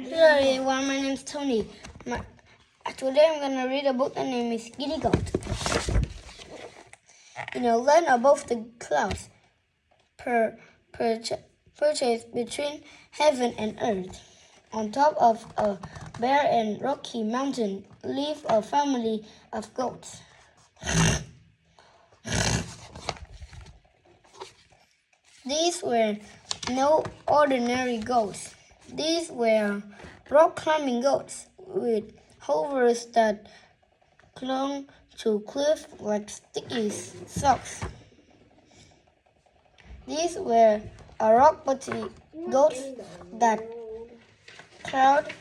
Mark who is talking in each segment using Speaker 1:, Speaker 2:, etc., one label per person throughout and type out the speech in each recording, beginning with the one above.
Speaker 1: Hello everyone, my name is Tony. Today I'm going to read a book that name is Giddy Goat. In a land above the clouds, purchased between heaven and earth, on top of a bare and rocky mountain, lived a family of goats. These were no ordinary goats. These were rock-climbing goats with hoovers that clung to cliffs like sticky socks. These were rock-botty goats that crowd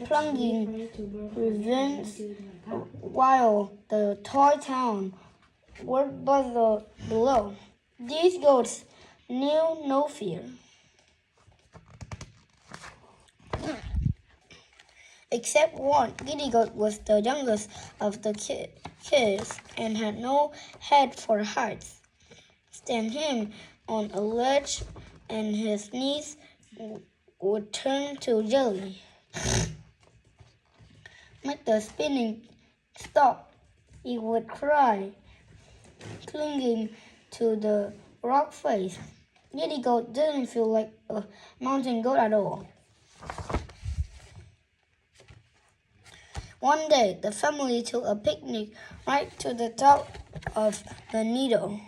Speaker 1: plunging ravines while the toy town worked below. These goats knew no fear. Except one, Giddy Goat was the youngest of the kids and had no head for heights. Stand him on a ledge and his knees would turn to jelly. Make the spinning stop, he would cry, clinging to the rock face. Giddy Goat didn't feel like a mountain goat at all. One day, the family took a picnic right to the top of the needle.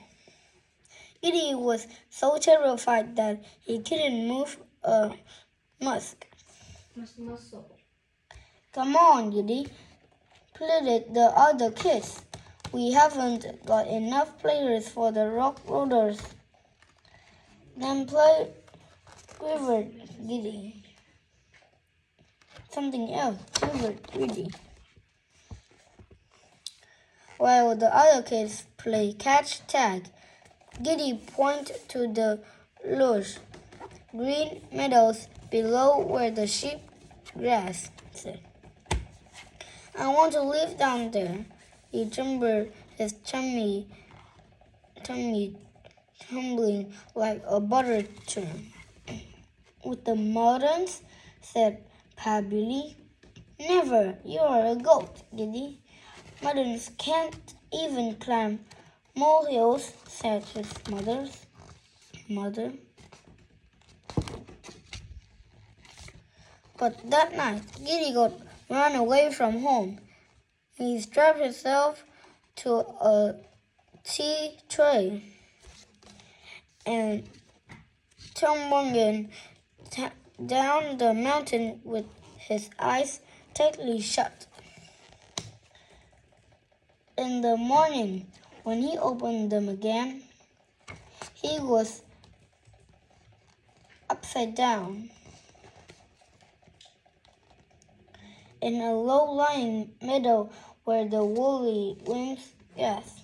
Speaker 1: Giddy was so terrified that he couldn't move a muscle. Come on, Giddy, pleaded the other kids. We haven't got enough players for the rock rollers. Then play, quivered Giddy. Something else, quivered Giddy. While the other kids play catch tag, Giddy pointed to the lush green meadows below where the sheep grass said. I want to live down there. He trembled, his tummy tumbling like a butter churn. With the moderns, said Pa Billy. Never, you are a goat, Giddy. Moderns can't even climb molehills, said his mother. But that night, Giddy Goat ran away from home. He strapped himself to a tea tray and tumbled down the mountain with his eyes tightly shut. In the morning, when he opened them again, he was upside down in a low-lying meadow where the woolly wings grass.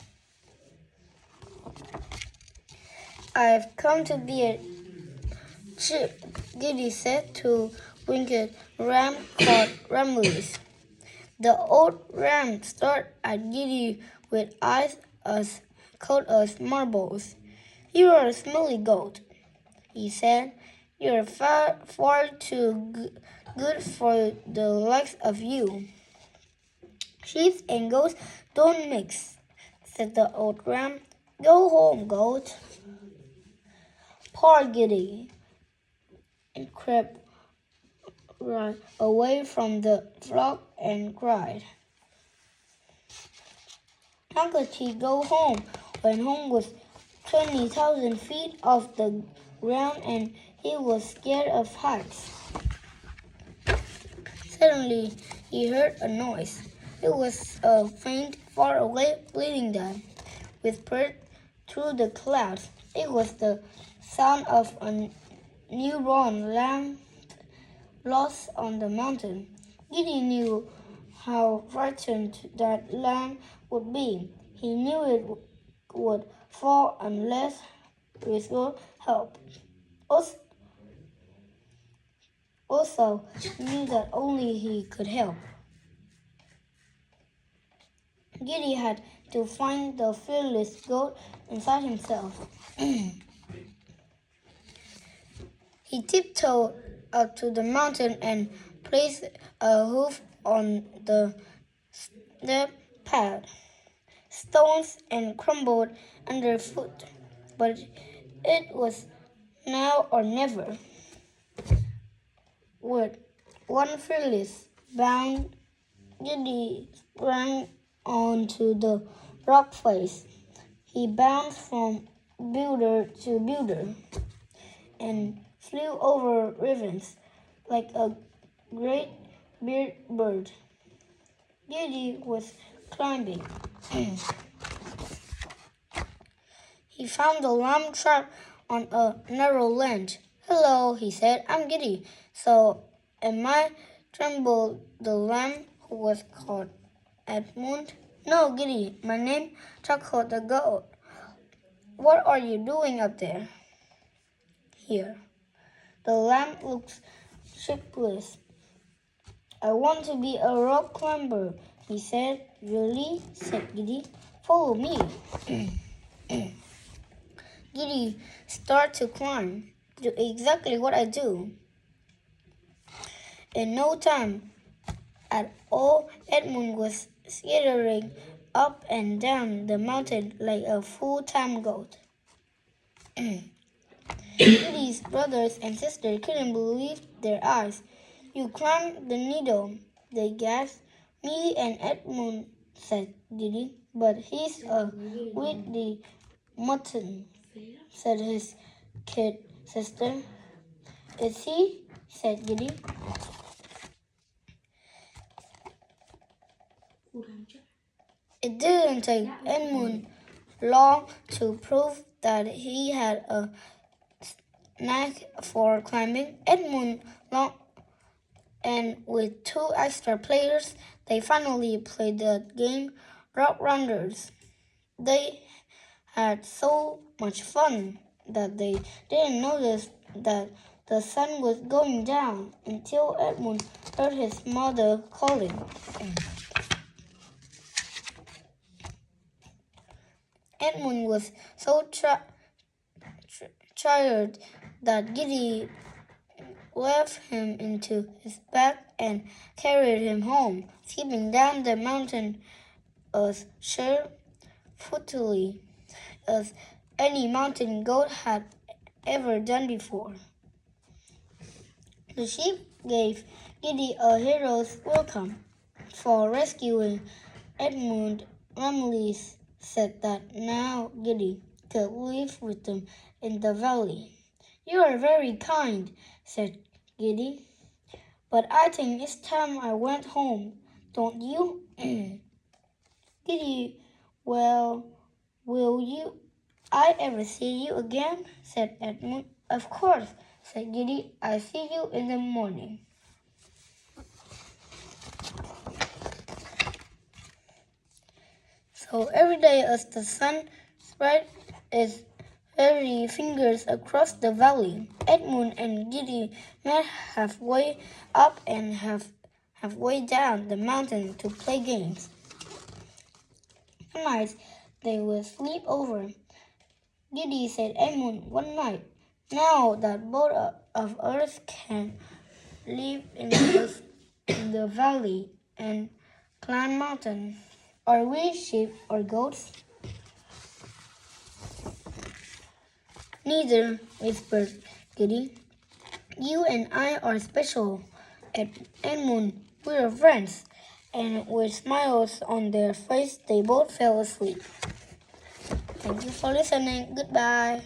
Speaker 1: I've come to be a sheep, Giddy said to winged ram called Ramlis. The old ram stared at Giddy with eyes as cold as marbles. You are a smelly goat, he said. You are far too good for the likes of you. Sheep and goats don't mix, said the old ram. Go home, goat. Poor Giddy crept right away from the flock and cried. How could he go home when home was 20,000 feet off the ground and he was scared of heights? Suddenly, he heard a noise. It was a faint, far away bleating that whispered through the clouds. It was the sound of a newborn lamb lost on the mountain. Giddy knew how frightened that lamb would be. He knew it would fall unless Rizzo helped. Also knew that only he could help. Giddy had to find the fearless goat inside himself. He tiptoed up to the mountain and placed a hoof on the step pad. Stones and crumbled underfoot, but it was now or never. With one fearless bound, Giddy sprang onto the rock face. He bounced from builder to builder and flew over ravines like a great big bird. Giddy was climbing. He found the lamb trapped on a narrow ledge. "Hello," he said, "I'm Giddy. So am I?" trembled the lamb, who was called Edmund. "No, Giddy, my name," chuckled the goat. "What are you doing up there?" "Here." The lamb looked shapeless. "I want to be a rock climber," he said. "Really?" said Giddy. "Follow me." Giddy started to climb. "Do exactly what I do." In no time at all, Edmund was skittering up and down the mountain like a full-time goat. Giddy's brothers and sisters couldn't believe their eyes. "You climbed the needle," they gasped. "Me and Edmund," said Giddy. "But he's a weedy mutton," said his kid sister. "Is he?" said Giddy. It didn't take Edmund long to prove that he had a knack for climbing. Edmund long, and with 2 extra players, they finally played the game Rock Rounders. They had so much fun that they didn't notice that the sun was going down until Edmund heard his mother calling. Edmund was so tired that Giddy left him into his bag and carried him home, skipping down the mountain as surefooted as any mountain goat had ever done before. The sheep gave Giddy a hero's welcome for rescuing Edmund. Families said that now Giddy could live with them in the valley. "You are very kind," said Giddy, "but I think it's time I went home, don't you?" Giddy, "Well, will I ever see you again?" said Edmund. "Of course," said Giddy. "I'll see you in the morning." So every day as the sun spread its fairy fingers across the valley, Edmund and Giddy met halfway up and halfway down the mountain to play games. Some nights they would sleep over. Giddy said Edmund one night, "Now that both of us can live in the valley and climb mountains, are we sheep or goats?" "Neither," whispered Giddy. "You and I are special, Edmund. We're friends." And with smiles on their faces, they both fell asleep. Thank you for listening. Goodbye.